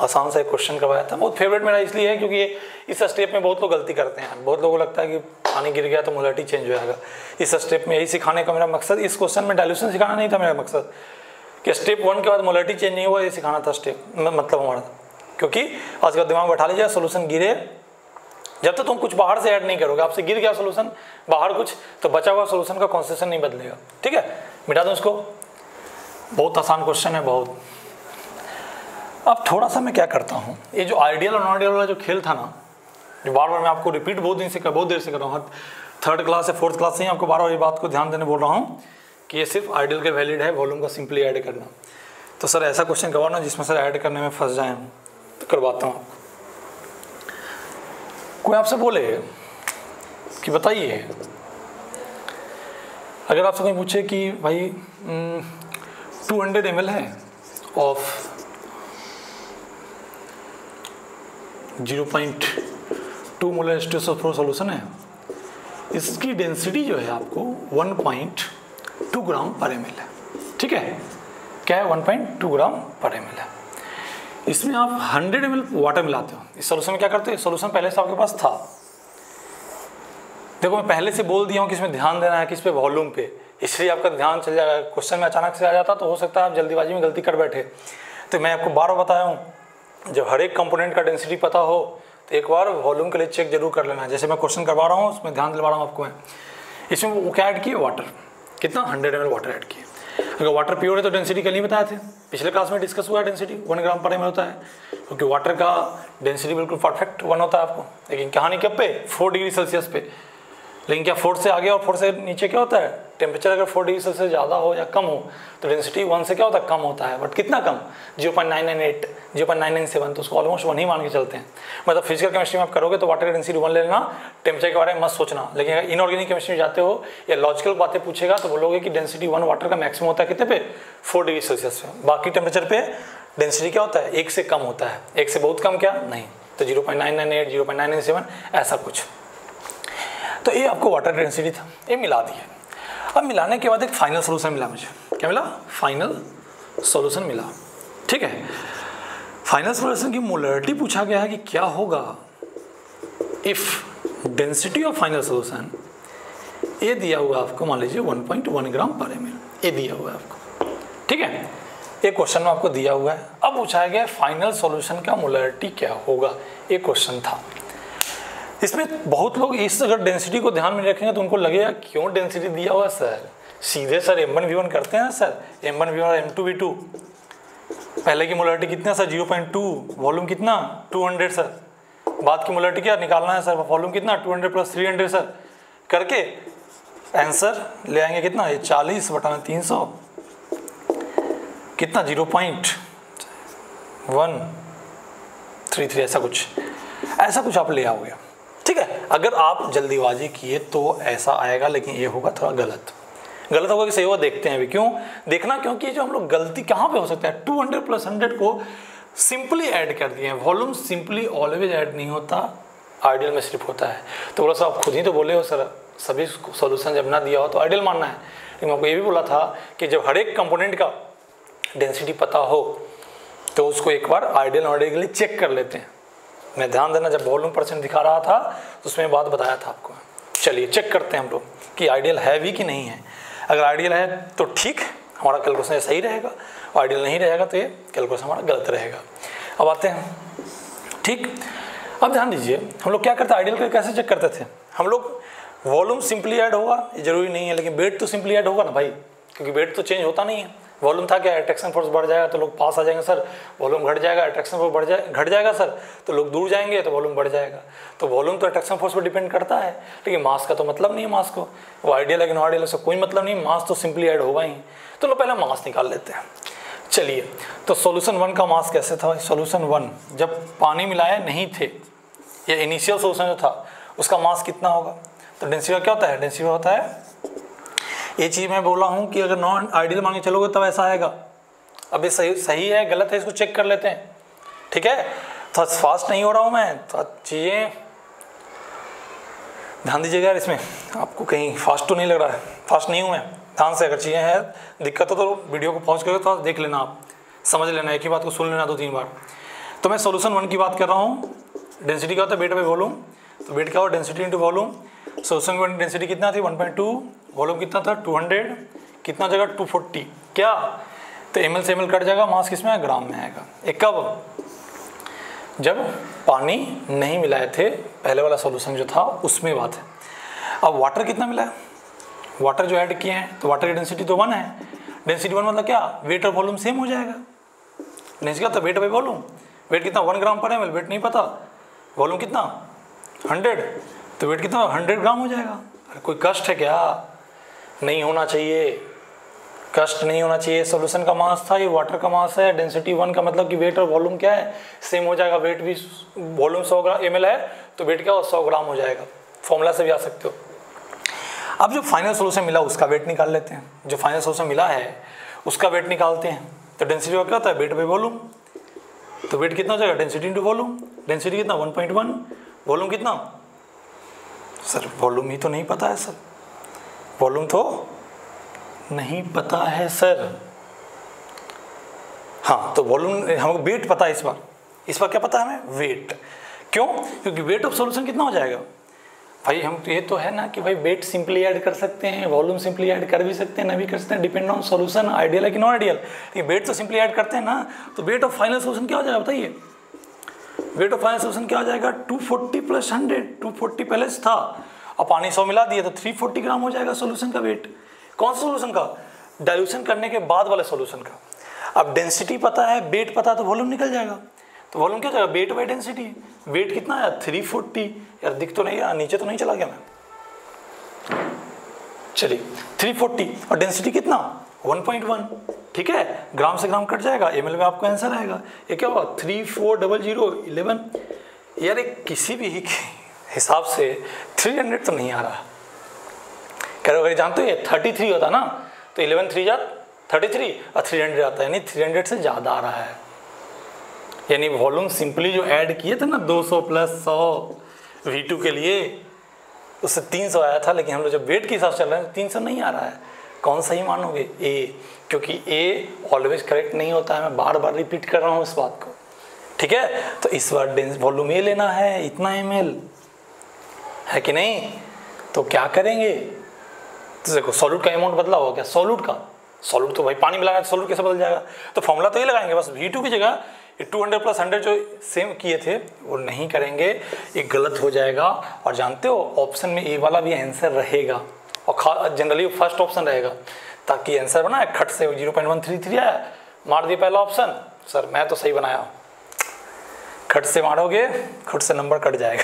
आसान सा एक क्वेश्चन करवाया था, बहुत फेवरेट मेरा इसलिए है क्योंकि ये इस स्टेप में बहुत लोग गलती करते हैं, बहुत लोगों को लगता है कि पानी गिर गया तो मोलरिटी चेंज हो जाएगा। इस स्टेप में यही सिखाने का मेरा मकसद, इस क्वेश्चन में डाइल्यूशन सिखाना नहीं था मेरा मकसद, कि स्टेप 1 के बाद मोलरिटी चेंज नहीं हुआ, ये सिखाना था स्टेप मतलब हमारा, क्योंकि आज का दिमाग बैठा लीजिए, सोल्यूशन गिरे जब तक तुम कुछ बाहर से ऐड नहीं करोगे, आपसे गिर गया सोल्यूशन बाहर कुछ, तो बचा हुआ सोल्यूशन का कॉन्सेशन नहीं बदलेगा, ठीक है। मिटा दो इसको, बहुत आसान क्वेश्चन है बहुत। अब थोड़ा सा मैं क्या करता हूँ, ये जो आइडियल और नॉन आइडियल वाला जो खेल था ना, जो बार बार मैं आपको रिपीट बहुत देर से कर रहा हूँ, 3rd क्लास या 4th क्लास से ही आपको बार बार ये बात को ध्यान देने बोल रहा हूँ कि ये सिर्फ आइडियल के वैलिड है, वॉल्यूम का सिंपली ऐड करना। तो सर ऐसा क्वेश्चन करवाना जिसमें सर ऐड करने में फंस जाएँ, तो करवाता हूँ। कोई आपसे बोले कि बताइए, अगर आपसे कोई पूछे कि भाई 200 ml है ऑफ 0.2 मोलर H2SO4 सोल्यूशन है, इसकी डेंसिटी जो है आपको 1.2 ग्राम पर ml है, ठीक है। क्या है 1.2 ग्राम पर ml है। इसमें आप 100 ml वाटर मिलाते हो, इस सोल्यूशन में क्या करते हो, सोल्यूशन पहले से आपके पास था, देखो मैं पहले से बोल दिया हूँ कि इसमें ध्यान देना है, किस पे, वॉल्यूम पे, इसलिए आपका ध्यान चल जाएगा। क्वेश्चन में अचानक से आ जाता तो हो सकता है आप जल्दीबाजी में गलती कर बैठे। तो मैं आपको बार बार बताया हूँ, जब हर एक कंपोनेंट का डेंसिटी पता हो तो एक बार वॉल्यूम के लिए चेक जरूर कर लेना। जैसे मैं क्वेश्चन करवा रहा हूँ उसमें ध्यान दिलवा रहा हूँ आपको मैं, इसमें वो क्या ऐड किए, वाटर, कितना 100 ml वाटर ऐड किए। अगर वाटर प्योर है तो डेंसिटी कल ही बताए थे, पिछले क्लास में डिस्कस हुआ है, डेंसिटी 1 ग्राम पर ml होता है, क्योंकि वाटर का डेंसिटी बिल्कुल परफेक्ट 1 होता है आपको। लेकिन कहानी कब पे, 4 डिग्री सेल्सियस पे। लेकिन क्या 4 से आगे और 4 से नीचे क्या होता है, टेम्परेचर अगर 4 डिग्री सेल्सियस ज़्यादा हो या कम हो तो डेंसिटी 1 से क्या होता है, कम होता है। बट कितना कम, 0.998, 0.997, तो उसको ऑलमोस्ट 1 ही मान के चलते हैं। मतलब फिजिकल केमिस्ट्री में आप करोगे तो वाटर का डेंसिटी 1 ले लेना, टेम्परेचर के बारे में मत सोचना। लेकिन अगर इनऑर्गेनिक केमिस्ट्री में जाते हो या लॉजिकल बातें पूछेगा तो बोलोगे कि डेंसिटी 1 वाटर का मैक्सिमम होता है कितने पे, 4 डिग्री सेल्सियस पे। बाकी टेम्परेचर पे डेंसिटी क्या होता है, 1 से कम होता है, 1 से बहुत कम क्या नहीं, तो 0.998, 0.997 ऐसा कुछ। तो ये आपको वाटर डेंसिटी था, ये मिला दिया। अब मिलाने के बाद एक फाइनल सोल्यूशन मिला मुझे, क्या मिला, फाइनल सोल्यूशन मिला, ठीक है। फाइनल सोल्यूशन की मोलरिटी पूछा गया है कि क्या होगा if density of final solution, ये दिया हुआ आपको, मान लीजिए 1.1 ग्राम पर ml, ये दिया हुआ है आपको, ठीक है। ये क्वेश्चन में आपको दिया हुआ है। अब पूछा गया फाइनल सोल्यूशन का मोलरिटी क्या होगा, ये क्वेश्चन था। इसमें बहुत लोग इस अगर डेंसिटी को ध्यान में रखेंगे तो उनको लगेगा क्यों डेंसिटी दिया हुआ सर, सीधे सर M1V1 करते हैं सर, M1V1 और M2V2। पहले की मोलरिटी कितना सर, 0.2, वॉल्यूम कितना 200 सर, बाद की मोलरिटी क्या निकालना है सर, वॉल्यूम कितना 200 + 300 सर, करके आंसर ले आएंगे कितना, ये 40/300 कितना, 0.133, ऐसा कुछ आप ले आओगे, ठीक है। अगर आप जल्दीबाजी किए तो ऐसा आएगा, लेकिन ये होगा थोड़ा गलत होगा कि सही होगा, देखते हैं अभी। क्यों देखना, क्योंकि जो हम लोग गलती कहाँ पे हो सकता है, 200 + 100 को सिंपली ऐड कर दिए हैं। वॉल्यूम सिंपली ऑलवेज ऐड नहीं होता, आइडियल में सिर्फ होता है। तो बोला सर आप खुद ही तो बोले हो सर सभी सॉल्यूशन जब ना दिया हो तो आइडियल मानना है। लेकिन मैं आपको ये भी बोला था कि जब हर एक कंपोनेंट का डेंसिटी पता हो तो उसको एक बार आइडियल ऑर्डर के लिए चेक कर लेते हैं। मैं ध्यान देना, जब वॉल्यूम परसेंट दिखा रहा था तो उसमें बात बताया था आपको। चलिए चेक करते हैं हम लोग कि आइडियल है भी कि नहीं है। अगर आइडियल है तो ठीक, हमारा कैलकुलेशन सही रहेगा, और आइडियल नहीं रहेगा तो ये कैलकुलेशन हमारा गलत रहेगा। अब आते हैं, ठीक। अब ध्यान दीजिए हम लोग क्या करते हैं, आइडियल को कैसे चेक करते थे हम लोग। वॉल्यूम सिंपली ऐड होगा ये जरूरी नहीं है, लेकिन वेट तो सिंपली ऐड होगा ना भाई, क्योंकि वेट तो चेंज होता नहीं है। वॉल्यूम था क्या, अट्रैक्शन फोर्स बढ़ जाएगा तो लोग पास आ जाएंगे सर, वॉल्यूम घट जाएगा अट्रैक्शन फोर्स घट जाएगा सर, तो लोग दूर जाएंगे तो वॉल्यूम बढ़ जाएगा। तो वॉल्यूम तो अट्रैक्शन फोर्स पर डिपेंड करता है, लेकिन मास का तो मतलब नहीं है। मास को वो आइडियल है कि नॉन आइडियल, उसका कोई मतलब नहीं, मास तो सिंपली ऐड होगा ही। तो लोग पहले मास निकाल लेते हैं। चलिए, तो सॉल्यूशन 1 का मास कैसे था। सॉल्यूशन 1 जब पानी मिलाए नहीं थे, ये इनिशियल सॉल्यूशन जो था उसका मास कितना होगा। तो डेंसिटी क्या होता है, डेंसिटी होता है, ये चीज़ मैं बोला हूँ कि अगर नॉन आइडियल मान के चलोगे तब ऐसा आएगा। अब ये सही है गलत है, इसको चेक कर लेते हैं, ठीक है। तो फास्ट नहीं हो रहा हूँ मैं, तो चीज़ें ध्यान दीजिएगा यार, इसमें आपको कहीं फास्ट तो नहीं लग रहा है। फास्ट नहीं हूँ मैं, ध्यान से। अगर चीज़ें हैं दिक्कत हो तो वीडियो को पॉज करके थोड़ा देख लेना, आप समझ लेना, एक ही बात को सुन लेना 2-3 बार। तो मैं सॉल्यूशन 1 की बात कर रहा हूँ। डेंसिटी क्या होता है, वेट बाई वॉल्यूम। तो वेट क्या हो, density into volume. Solution 1 density कितना थी 1.2, वॉल्यूम कितना था 200, कितना जगह 240, क्या तो ml से ml कट जाएगा, मास किस में है, ग्राम में आएगा। एक कब, जब पानी नहीं मिलाए थे, पहले वाला सॉल्यूशन जो था उसमें बात है। अब वाटर कितना मिला है, वाटर जो ऐड किए हैं, तो वाटर की डेंसिटी तो 1 है। डेंसिटी 1 मतलब क्या, वेट और वॉल्यूम सेम हो जाएगा। डेंसिटी क्या था, वेट बाई वॉल्यूम। वेट कितना 1 ग्राम पर ml, वेट नहीं पता। वॉल्यूम कितना 100, तो वेट कितना 100 ग्राम हो जाएगा। अरे कोई कष्ट है क्या, नहीं होना चाहिए, कष्ट नहीं होना चाहिए। सॉल्यूशन का मास था, ये वाटर का मास है। डेंसिटी 1 का मतलब कि वेट और वॉल्यूम क्या है, सेम हो जाएगा। वेट भी, वॉल्यूम 100 ग्राम ml है तो वेट क्या हो 100 ग्राम हो जाएगा। फॉर्मूला से भी आ सकते हो। अब जो फाइनल सॉल्यूशन मिला उसका वेट निकाल लेते हैं। जो फाइनल सॉल्यूशन मिला है उसका वेट निकालते हैं। तो डेंसिटी का क्या होता है, वेट बाई वॉल्यूम। तो वेट कितना हो जाएगा, डेंसिटी इंटू वॉल्यूम। डेंसिटी कितना 1.1, वॉल्यूम कितना, सर वॉल्यूम ही तो नहीं पता है सर, वॉल्यूम तो नहीं पता है सर। हाँ, तो वॉल्यूम हमको वेट पता है इस बार क्या पता है हमें, वेट। क्यों, क्योंकि वेट ऑफ सॉल्यूशन कितना हो जाएगा भाई, हम ये तो है ना कि भाई वेट सिंपली ऐड कर सकते हैं, वॉल्यूम सिंपली ऐड कर भी सकते हैं, ना भी कर सकते हैं, डिपेंड ऑन सॉल्यूशन आइडियल है कि नॉन आइडियल। लेकिन वेट तो सिंपली ऐड करते हैं ना, तो वेट ऑफ फाइनल सॉल्यूशन क्या हो जाएगा बताइए। वेट ऑफ फाइनल सॉल्यूशन क्या हो जाएगा, 240 + 100। 240 पहले से था, अब पानी 100 मिला दिए तो 340 ग्राम हो जाएगा सॉल्यूशन का वेट। कौन सा सॉल्यूशन का, डाइल्यूशन करने के बाद वाले सॉल्यूशन का। अब डेंसिटी पता है, वेट पता है, तो वॉल्यूम निकल जाएगा। तो वॉल्यूम क्या जाएगा, वेट बाई डेंसिटी। वेट कितना है 340, यार दिख तो नहीं रहा, नीचे तो नहीं चला गया मैं। चलिए 340, और डेंसिटी कितना 1.1, ठीक है। ग्राम से ग्राम कट जाएगा, ml में आपको आंसर आएगा। ये क्या हुआ 340011। यार एक किसी भी हिसाब से 300 तो नहीं आ रहा। अगर जानते हो ये 33 होता ना, तो 11 3 जा 33 और 300 आता है, यानी 300 से ज़्यादा आ रहा है। यानी वॉल्यूम सिंपली जो ऐड किए थे ना 200 + 100 V2 के लिए, उससे 300 आया था, लेकिन हम लोग जब वेट के हिसाब से चल रहे हैं 300 नहीं आ रहा है। कौन सा ही मानोगे, ए, क्योंकि ए ऑलवेज करेक्ट नहीं होता है। मैं बार बार रिपीट कर रहा हूँ इस बात को, ठीक है। तो इस बार वॉल्यूम ए लेना है, इतना ml है कि नहीं। तो क्या करेंगे, तो देखो सॉल्यूट का अमाउंट बदला होगा क्या, सॉल्यूट तो भाई पानी मिलाना है, सॉल्यूट कैसे बदल जाएगा। तो फॉर्मूला तो ये लगाएंगे बस, V2 की जगह 200 + 100 जो सेम किए थे वो नहीं करेंगे, ये गलत हो जाएगा। और जानते हो ऑप्शन में ए वाला भी आंसर रहेगा, और जनरली फर्स्ट ऑप्शन रहेगा, ताकि आंसर बनाए खट से 0.133 आया, मार दिया पहला ऑप्शन, सर मैं तो सही बनाया। खट से मारोगे खुद से नंबर कट जाएगा।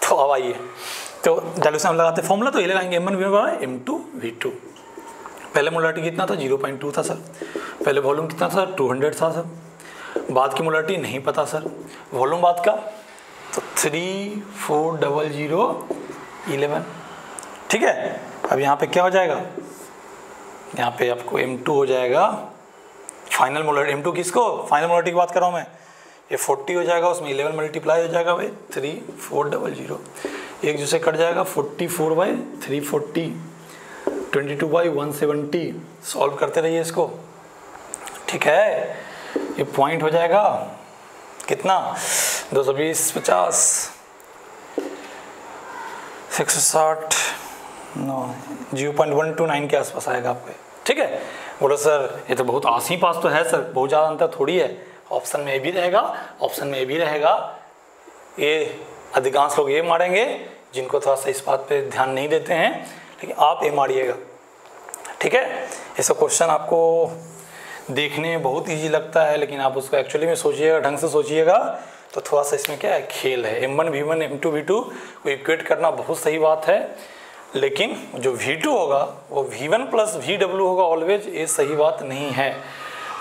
तो अब आइए, तो डाइल्यूशन हम लगाते फॉर्मूला तो ये लगाएंगे m1 m2 V2। पहले मोलारिटी कितना था 0.2 था सर, पहले वॉल्यूम कितना था 200 था सर, बाद की मोलारिटी नहीं पता सर, वॉल्यूम बाद का तो 340011, ठीक है। अब यहाँ पे क्या हो जाएगा, यहाँ पे आपको m2 हो जाएगा फाइनल मोलारिटी। m2 किसको, फाइनल मोलारिटी की बात कर रहा हूँ मैं। ये 40 हो जाएगा, उसमें 11 मल्टीप्लाई हो जाएगा भाई 3400, एक जो से कट जाएगा 44/340, 22/170। सॉल्व करते रहिए इसको, ठीक है। ये पॉइंट हो जाएगा कितना 220, 50, 160, 0.129 के आसपास आएगा आपको। ठीक है, बोलो सर ये तो बहुत आसी पास तो है सर, बहुत ज़्यादा अंतर थोड़ी है। ऑप्शन में ए भी रहेगा, ऑप्शन में ए भी रहेगा। ये अधिकांश लोग ए मारेंगे, जिनको थोड़ा सा इस बात पे ध्यान नहीं देते हैं, लेकिन आप ए मारिएगा। ठीक है, ऐसा क्वेश्चन आपको देखने में बहुत इजी लगता है, लेकिन आप उसको एक्चुअली में सोचिएगा, ढंग से सोचिएगा तो थोड़ा सा इसमें क्या है, खेल है। M1 V1 M2 V2 को इक्वेट करना बहुत सही बात है, लेकिन जो V2 होगा वो V1 प्लस VW होगा ऑलवेज, ये सही बात नहीं है।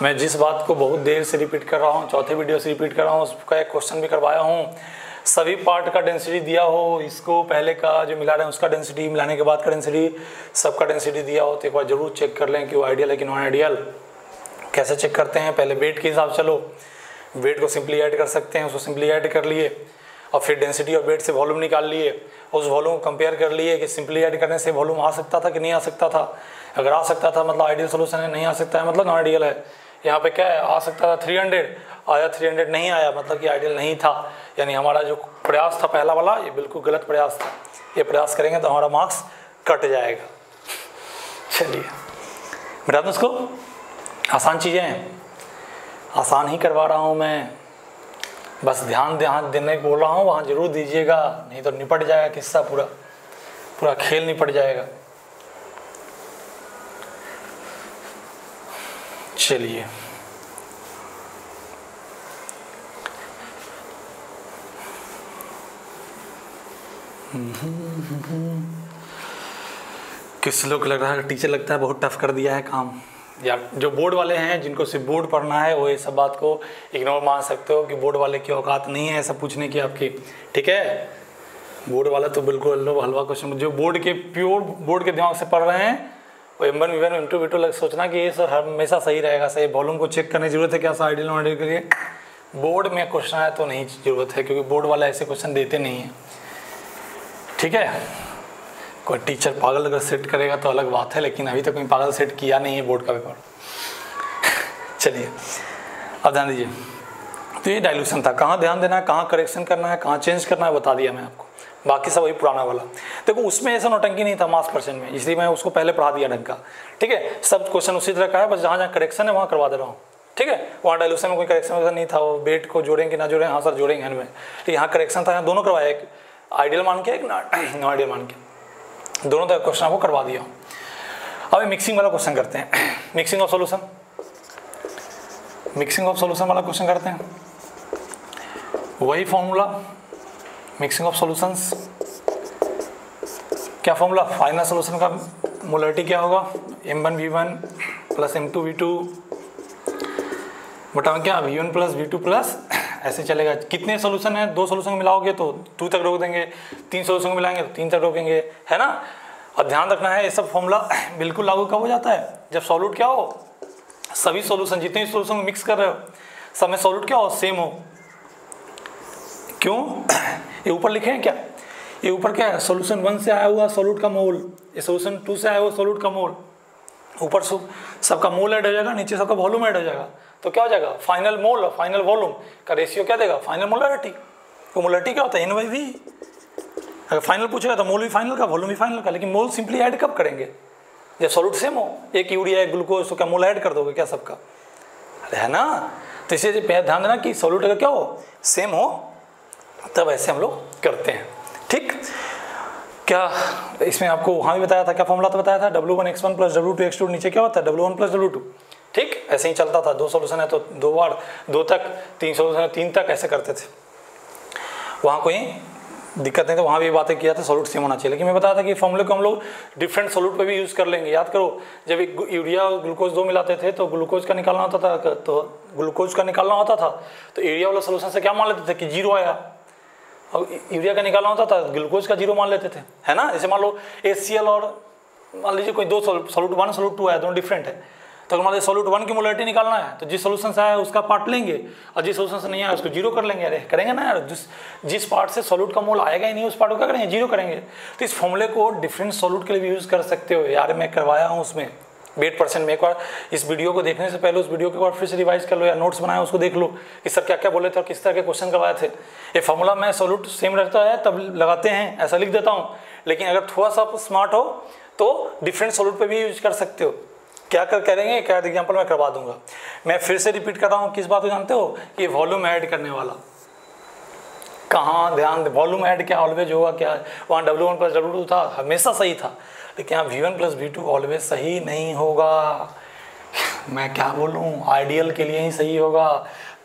मैं जिस बात को बहुत देर से रिपीट कर रहा हूँ, चौथे वीडियो से रिपीट कर रहा हूँ, उसका एक क्वेश्चन भी करवाया हूँ। सभी पार्ट का डेंसिटी दिया हो, इसको पहले का जो मिला रहे हैं उसका डेंसिटी, मिलाने के बाद का डेंसिटी, सबका डेंसिटी दिया हो, तो एक बार जरूर चेक कर लें कि वो आइडियल है कि नॉन आइडियल। कैसे चेक करते हैं, पहले वेट के हिसाब से चलो, वेट को सिंपली ऐड कर सकते हैं, उसको सिंपली ऐड कर लिए और फिर डेंसिटी और वेट से वॉल्यूम निकाल लिए, उस वॉल्यूम को कंपेयर कर लिए कि सिंपली ऐड करने से वॉल्यूम आ सकता था कि नहीं आ सकता था। अगर आ सकता था मतलब आइडियल सोल्यूशन है, नहीं आ सकता है मतलब नॉन आइडियल है। यहाँ पे क्या है, आ सकता था 300, आया 300 नहीं आया मतलब कि आइडियल नहीं था। यानी हमारा जो प्रयास था पहला वाला, ये बिल्कुल गलत प्रयास था। ये प्रयास करेंगे तो हमारा मार्क्स कट जाएगा। चलिए बता दूँ उसको, आसान चीज़ें हैं, आसान ही करवा रहा हूँ मैं, बस ध्यान देने को बोल रहा हूँ, वहाँ जरूर दीजिएगा, नहीं तो निपट जाएगा किस्सा, पूरा खेल निपट जाएगा। चलिए किस लोग लग रहा है टीचर लगता है बहुत टफ कर दिया है काम। यार जो बोर्ड वाले हैं, जिनको सिर्फ बोर्ड पढ़ना है, वो ये सब बात को इग्नोर मान सकते हो कि बोर्ड वाले की औकात नहीं है ऐसा पूछने की आपकी। ठीक है, बोर्ड वाला तो बिल्कुल हलवा क्वेश्चन, जो बोर्ड के प्योर बोर्ड के दिमाग से पढ़ रहे हैं, वो M1 V1 M2 V2 लग सोचना कि ये सर हमेशा सही रहेगा, सही वॉल्यूम को चेक करने की जरूरत है क्या, सा आइडियल नॉन आइडियल के लिए बोर्ड में क्वेश्चन है तो नहीं जरूरत है, क्योंकि बोर्ड वाला ऐसे क्वेश्चन देते नहीं हैं। ठीक है, कोई टीचर पागल अगर सेट करेगा तो अलग बात है, लेकिन अभी तक कोई पागल सेट किया नहीं है बोर्ड का पेपर। चलिए अब ध्यान दीजिए, तो ये डाइल्यूशन था, कहाँ ध्यान देना है, कहाँ करेक्शन करना है, कहाँ चेंज करना है बता दिया मैं आपको, बाकी सब वही पुराना वाला। देखो उसमें ऐसा नौटंकी नहीं था मास परसेंट में, इसलिए मैं उसको पहले पढ़ा दिया ढंग का। ठीक है, सब क्वेश्चन उसी तरह का है, बस जहाँ जहाँ करेक्शन है वहाँ करवा दे रहा हूँ। ठीक है, वहाँ डाइल्यूशन में कोई करेक्शन नहीं था, वो वेट को जोड़ेंगे ना जोड़ें, हाँ सर जोड़ेंगे हमें, तो यहाँ करेक्शन था, यहाँ दोनों करवाया, एक आइडियल मान के एक नॉन आइडियल मान के, दोनों तरह क्वेश्चन आपको करवा दिया। अब मिक्सिंग वाला क्वेश्चन करते हैं, mixing of solution, mixing of solution वाला क्वेश्चन करते हैं। वही फॉर्मूला मिक्सिंग ऑफ सॉल्यूशंस, क्या फॉर्मूला, फाइनल सॉल्यूशन का मोलरिटी क्या होगा, M1 V1 plus M2 V2 बटा क्या V1 प्लस V2 प्लस, ऐसे चलेगा। कितने सोल्यूशन है, 2 सोल्यूशन मिलाओगे तो 2 तक रोक देंगे, 3 सोल्यूशन को मिलाएंगे तो 3 तक रोकेंगे, है ना। और ध्यान रखना है ये सब फॉर्मूला बिल्कुल लागू कब हो जाता है, जब सॉल्यूट क्या हो, सभी सोल्यूशन जितने सोल्यूशन मिक्स कर रहे हो सब में सॉल्यूट क्या हो, सेम हो। क्यों, ये ऊपर लिखे हैं क्या, ये ऊपर क्या है, सोल्यूशन 1 से आया हुआ सॉल्यूट का मोल, ये सोल्यूशन 2 से आया हुआ सॉल्यूट का मोल, ऊपर सबका मोल ऐड हो जाएगा, नीचे सबका वॉल्यूम ऐड हो जाएगा, तो क्या हो जाएगा, फाइनल मोल और फाइनल वॉल्यूम का रेशियो क्या देगा, फाइनल मोलरिटी। तो मोलरिटी क्या होता है, N/V। अगर फाइनल पूछेगा तो मोल भी फाइनल का, वॉल्यूम भी फाइनल का, लेकिन मोल सिंपली ऐड कब करेंगे, जब सॉल्यूट सेम हो, एक यूरिया एक ग्लूकोज, तो क्या मोल ऐड कर दोगे क्या सबका, अरे है ना। तो इसलिए ध्यान देना कि सॉल्यूट अगर क्या हो, सेम हो, तब ऐसे हम लोग करते हैं। ठीक, क्या इसमें आपको वहाँ भी बताया था, क्या फॉर्मूला तो बताया था, W1x1 प्लस W2x2, नीचे क्या होता है W1 प्लस W2। ठीक, ऐसे ही चलता था, 2 सोल्यूशन है तो 2 बार 2 तक, 3 सोल्यूशन है 3 तक, ऐसे करते थे, वहाँ कोई दिक्कत नहीं। तो वहाँ भी बातें किया था सॉल्यूट सेम होना चाहिए, लेकिन मैं बताया था कि फॉर्मूले को हम लोग डिफरेंट सॉल्यूट पे भी यूज़ कर लेंगे। याद करो, जब एक यूरिया और ग्लूकोज 2 मिलाते थे तो ग्लूकोज का निकालना होता था, तो ग्लूकोज का निकालना होता था तो यूरिया वाला सोल्यूशन से क्या मान लेते थे कि 0 आया, और यूरिया का निकालना होता था ग्लूकोज का 0 मान लेते थे, है ना। जैसे मान लो HCl और मान लीजिए कोई 2 सॉल्यूट 1 सॉल्यूट 2 है, दोनों डिफरेंट है, तो मान लीजिए सॉल्यूट 1 की मोलरिटी निकालना है तो जिस सोल्यूशन से आया उसका पार्ट लेंगे, और जिस सोल्यूशन से नहीं आया उसको 0 कर लेंगे। अरे करेंगे ना यार, जिस पार्ट से सॉल्यूट का मोल आएगा ही नहीं उस पार्ट को क्या करेंगे, 0 करेंगे। तो इस फॉर्मूले को डिफरेंट सॉल्यूट के लिए भी यूज़ कर सकते हो यार, मैं करवाया हूँ उसमें, वेट परसेंट में एक बार इस वीडियो को देखने से पहले उस वीडियो को एक बार फिर से रिवाइज कर लो या नोट्स बनाए उसको देख लो कि सर क्या क्या बोले थे और किस तरह के क्वेश्चन करवाए थे। ये फॉर्मूला में सोल्यूट सेम रहता है तब लगाते हैं, ऐसा लिख देता हूँ, लेकिन अगर थोड़ा सा आप स्मार्ट हो तो डिफरेंट सोल्यूट पे भी यूज कर सकते हो। क्या करेंगे, क्या एग्जाम्पल मैं करवा दूंगा। मैं फिर से रिपीट कर रहा हूँ, किस बात को जानते हो कि वॉल्यूम ऐड करने वाला, कहाँ ध्यान, वॉल्यूम ऐड क्या ऑलवेज होगा, क्या वहाँ W1 + W2 था, हमेशा सही था, लेकिन यहाँ V1 + V2 ऑलवेज सही नहीं होगा। मैं क्या बोलूँ, आइडियल के लिए ही सही होगा।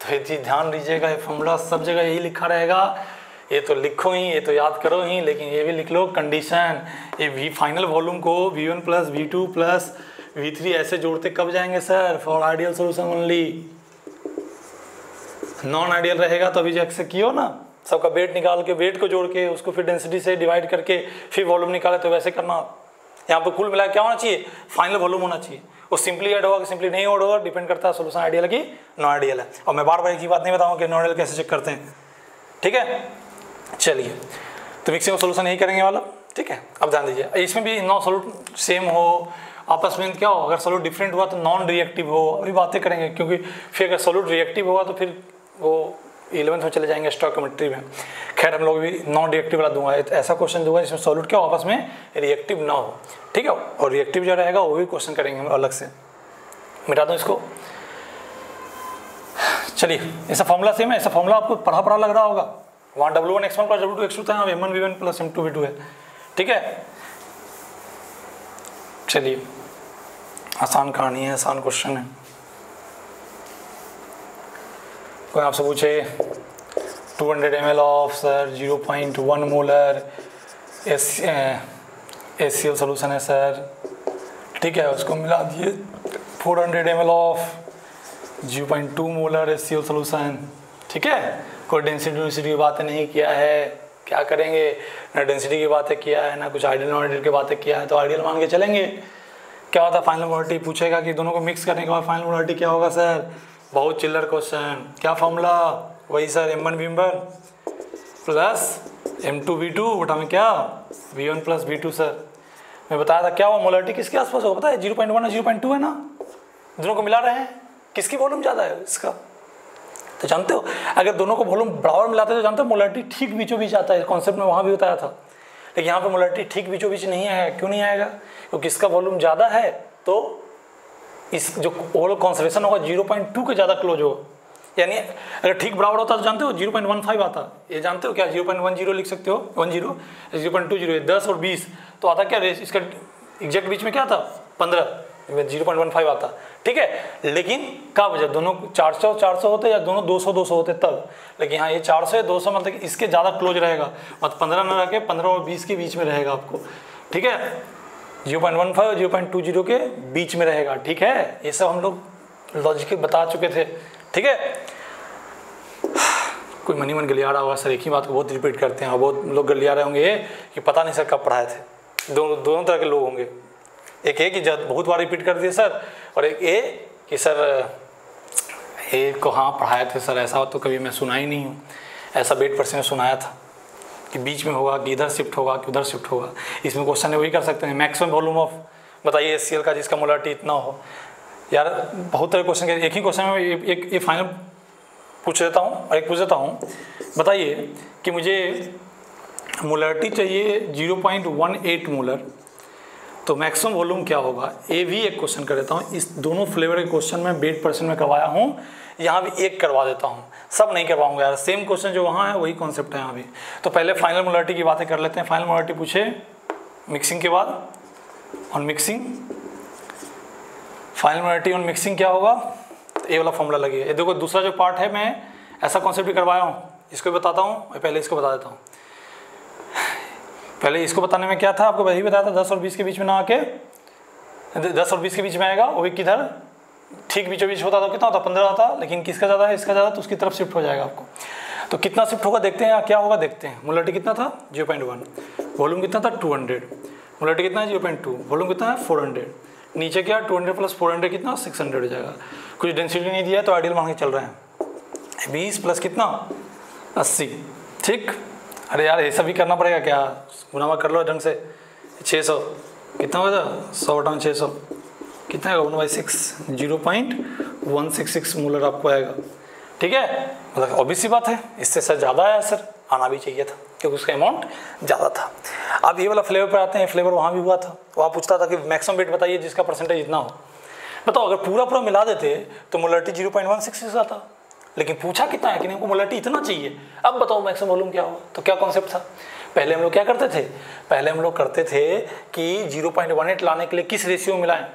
तो ये चीज़ ध्यान दीजिएगा, ये फॉर्मूला सब जगह यही लिखा रहेगा। ये तो लिखो ही, ये तो याद करो ही, लेकिन ये भी लिख लो कंडीशन, ये फाइनल वॉल्यूम को V1 + V2 + V3 ऐसे जोड़ते कब जाएंगे sir, for ideal solution only. Non ideal रहेगा तो अभी जैसे कियो ना, सबका वेट निकाल के, वेट को जोड़ के उसको फिर डेंसिटी से डिवाइड करके फिर वॉल्यूम निकाले, तो वैसे करना। यहाँ पे कुल मिला क्या होना चाहिए, फाइनल वॉल्यूम होना चाहिए। वो सिंपली ऐड होगा कि सिंपली नहीं ऐड होगा, डिपेंड करता है सोल्यूशन आइडियल है कि नॉन आइडियल है। और मैं बार बार एक ही बात नहीं बताऊंगा कि नॉन आइडियल कैसे चेक करते हैं, ठीक है। चलिए, तो मिक्सिंग का सोल्यूशन यही करेंगे वाला, ठीक है। अब ध्यान दीजिए, इसमें भी नॉन सोल्यूट सेम हो, आपस में क्या हो, अगर सोल्यूट डिफरेंट हुआ तो नॉन रिएक्टिव हो, अभी बातें करेंगे, क्योंकि फिर अगर सोल्यूट रिएक्टिव होगा तो फिर वो 11th में चले जाएंगे स्टोइकियोमेट्री में। खैर हम लोग भी नॉन रिएक्टिव वाला दूंगा, ऐसा क्वेश्चन दूंगा जिसमें सोल्यूट क्या आपस में रिएक्टिव ना हो, ठीक है। और रिएक्टिव जो रहेगा वो भी क्वेश्चन करेंगे हम अलग से। मिटा दूँ इसको, चलिए। ऐसा फॉर्मूला सेम है, ऐसा फॉर्मूला आपको पढ़ा लग रहा होगा। वहाँ W1 x1 + W2 x2 था, M1 V1 + M2 V2 है, ठीक है। चलिए, आसान कहानी है, आसान क्वेश्चन है। कोई आपसे पूछे 200 ml of sir 0.1 molar HCl solution है सर, ठीक है, उसको मिला दिए 400 ml of 0.2 molar HCl solution, ठीक है। कोई डेंसिटी की बातें नहीं किया है, क्या करेंगे, ना डेंसिटी की बातें किया है, ना कुछ आइडियल नॉन आइडियल की बातें किया है, तो आइडियल मान के चलेंगे। क्या होता है, फाइनल मोलरिटी पूछेगा कि दोनों को मिक्स करने के बाद फाइनल मोलरिटी क्या होगा सर, बहुत चिल्लर क्वेश्चन। क्या फॉर्मूला, वही sir M1 V1 + M2 V2 बटा में क्या V1 + V2 सर। मैं बताया था क्या वो मोलरिटी किसके आसपास होगा, पता है 0.1 और 0.2 है ना, दोनों को मिला रहे हैं, किसकी वॉल्यूम ज़्यादा है इसका, तो जानते हो अगर दोनों को वॉल्यूम बराबर मिलाते तो जानते हो मोलरिटी ठीक बीचों बीच आता है। कॉन्सेप्ट में वहाँ भी बताया था, लेकिन यहाँ पे मोलरिटी ठीक बीचों बीच नहीं आएगा। क्यों नहीं आएगा, क्योंकि इसका वॉल्यूम ज़्यादा है तो इस जो ओवरऑल कॉन्सेंट्रेशन होगा 0.2 के ज़्यादा क्लोज हो, यानी अगर ठीक बराबर होता तो जानते हो 0.15 आता, ये जानते हो क्या 0.10 लिख सकते हो, 10 0.20 10 और 20 तो आता क्या, इसका एग्जैक्ट बीच में क्या था 15, 0.15 आता, ठीक है। लेकिन कब, जब दोनों 400 होते या दोनों 200 होते तब, लेकिन यहाँ ये 400 या 200 मतलब इसके ज़्यादा क्लोज रहेगा, मतलब 15 न रह के 15 और 20 के बीच में रहेगा आपको, ठीक है। 0.15 और 0.20 के बीच में रहेगा, ठीक है। ये सब हम लोग लॉजिक बता चुके थे, ठीक है। कोई मन गलिया रहा होगा सर, एक ही बात को बहुत रिपीट करते हैं और बहुत लोग गलिया रहे होंगे कि पता नहीं सर कब पढ़ाए थे। दोनों तरह के लोग होंगे, एक कि बहुत बार रिपीट कर दिए सर, और एक ये कि सर ये को हाँ पढ़ाए थे सर, ऐसा तो कभी मैं सुना ही नहीं हूँ, ऐसा 8% सुनाया था कि बीच में होगा कि इधर शिफ्ट होगा कि उधर शिफ्ट होगा। इसमें क्वेश्चन वही कर सकते हैं, मैक्सिमम वॉल्यूम ऑफ बताइए HCl का जिसका मोलरिटी इतना हो। यार बहुत तरह क्वेश्चन, एक ही क्वेश्चन में एक फाइनल पूछ देता हूँ और एक पूछ देता हूँ, बताइए कि मुझे मोलरिटी चाहिए 0.18 मोलर, तो मैक्सिमम वॉल्यूम क्या होगा। ये भी एक क्वेश्चन कर देता हूँ, इस दोनों फ्लेवर के क्वेश्चन में 8% में करवाया हूँ, यहाँ भी एक करवा देता हूँ, सब नहीं करवाऊंगा यार, सेम क्वेश्चन जो वहाँ है वही कॉन्सेप्ट है यहाँ भी। तो पहले फाइनल मोलरिटी की बातें कर लेते हैं। फाइनल मोलरिटी पूछे मिक्सिंग के बाद, on mixing final molarity on mixing क्या होगा, ये वाला फॉर्मूला लगे। ये देखो दूसरा जो पार्ट है मैं ऐसा कॉन्सेप्ट भी करवाया हूँ, इसको भी बताता हूँ, मैं पहले इसको बता देता हूँ। पहले इसको बताने में क्या था, आपको वही बताया था 10 और 20 के बीच में ना आके 10 और 20 के बीच में आएगा, वो भी किधर ठीक बीचों बीच होता तो कितना होता 15 आता, लेकिन किसका ज़्यादा है इसका ज़्यादा, तो उसकी तरफ शिफ्ट हो जाएगा आपको। तो कितना शिफ्ट होगा देखते हैं, क्या होगा देखते हैं। मोलरिटी कितना था 0.1, वॉल्यूम कितना था 200, मोलरिटी कितना है 0.2, वॉल्यूम कितना है 400, नीचे क्या 200 + 400 कितना 600 हो जाएगा। कुछ डेंसिटी नहीं दिया है तो आइडियल मान के चल रहे हैं 20 प्लस कितना 80, ठीक। अरे यार ये सब भी करना पड़ेगा क्या, गुना कर लो ढंग से। 600 कितना होगा 100 बटा 600 कितना आएगा 1/6 0.166 मोलर आपको आएगा। ठीक है, मतलब ऑब्वियस सी बात है, इससे सर ज़्यादा आया सर, आना भी चाहिए था क्योंकि उसका अमाउंट ज़्यादा था। अब ये वाला फ्लेवर पर आते हैं, फ्लेवर वहाँ भी हुआ था, वहाँ पूछता था कि मैक्सिमम वेट बताइए जिसका परसेंटेज इतना हो। बताओ अगर पूरा मिला देते तो मोलरिटी 0.166 आता, लेकिन पूछा कितना है कि हमको मोलरिटी इतना चाहिए। अब बताओ मैक्सिमम वॉल्यूम क्या होगा। तो क्या कॉन्सेप्ट था, पहले हम लोग क्या करते थे, पहले हम लोग करते थे कि 0.18 लाने के लिए किस रेशियो में मिलाएं,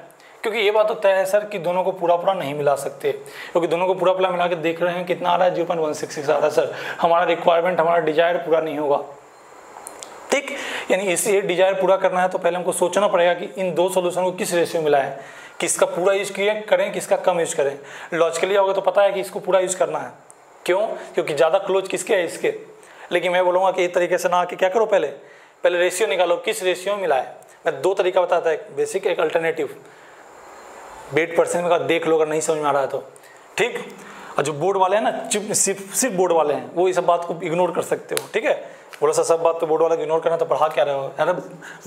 क्योंकि ये बात तो तय है सर कि दोनों को पूरा नहीं मिला सकते, क्योंकि दोनों को पूरा मिला के देख रहे हैं कितना आ रहा है 0.166 आ रहा है सर, हमारा रिक्वायरमेंट हमारा डिजायर पूरा नहीं होगा। ठीक, यानी इसे डिजायर पूरा करना है तो पहले हमको सोचना पड़ेगा कि इन दो सोल्यूशन को किस रेशियो में मिलाएं, किसका पूरा यूज करें किसका कम यूज करें। लॉजिकली होगा तो पता है कि इसको पूरा यूज करना है, क्यों, क्योंकि ज़्यादा क्लोज किसके है, इसके। लेकिन मैं बोलूँगा कि एक तरीके से ना कि क्या करो, पहले रेशियो निकालो, किस रेशियो में मिलाए। मैं दो तरीका बताता है, एक बेसिक एक अल्टरनेटिव। वेट परसेंट का देख लो अगर नहीं समझ में आ रहा है तो, ठीक। और जो बोर्ड वाले हैं ना, सिर्फ बोर्ड वाले हैं, वो इस बात को इग्नोर कर सकते हो, ठीक है। बोला सा सब बात तो बोर्ड वाला इग्नोर करना, तो पढ़ा क्या रहे हो यार,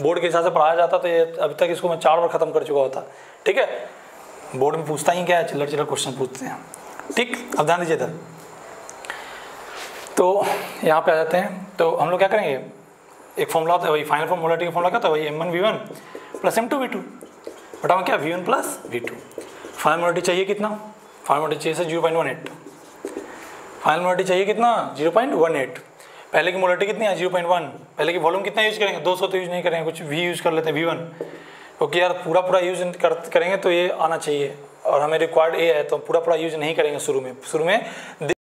बोर्ड के हिसाब से पढ़ाया जाता तो ये अभी तक इसको मैं 4 बार खत्म कर चुका होता, ठीक है। बोर्ड में पूछता ही क्या है, चिल्लर क्वेश्चन पूछते हैं, ठीक। अब ध्यान दीजिए इधर, तो यहाँ पे आ जाते हैं। तो हम लोग क्या करेंगे, एक फॉर्मूला होता है, वही फाइनल मोलरिटी का फॉर्मूला क्या था, वही m1v1 प्लस m2v2 बटा में क्या v1 plus v2। Final molarity चाहिए कितना, फाइनल मोलरिटी चाहिए सर 0.18, फाइनल मोलरिटी चाहिए कितना 0.18। पहले की मोलरिटी कितनी है 0.1, पहले की वॉल्यूम कितना यूज करेंगे 200 तो यूज नहीं करेंगे, कुछ v यूज कर लेते हैं v1, क्योंकि यार पूरा यूज करेंगे तो ये आना चाहिए और हमें रिक्वायर्ड ए है, तो पूरा यूज नहीं करेंगे शुरू में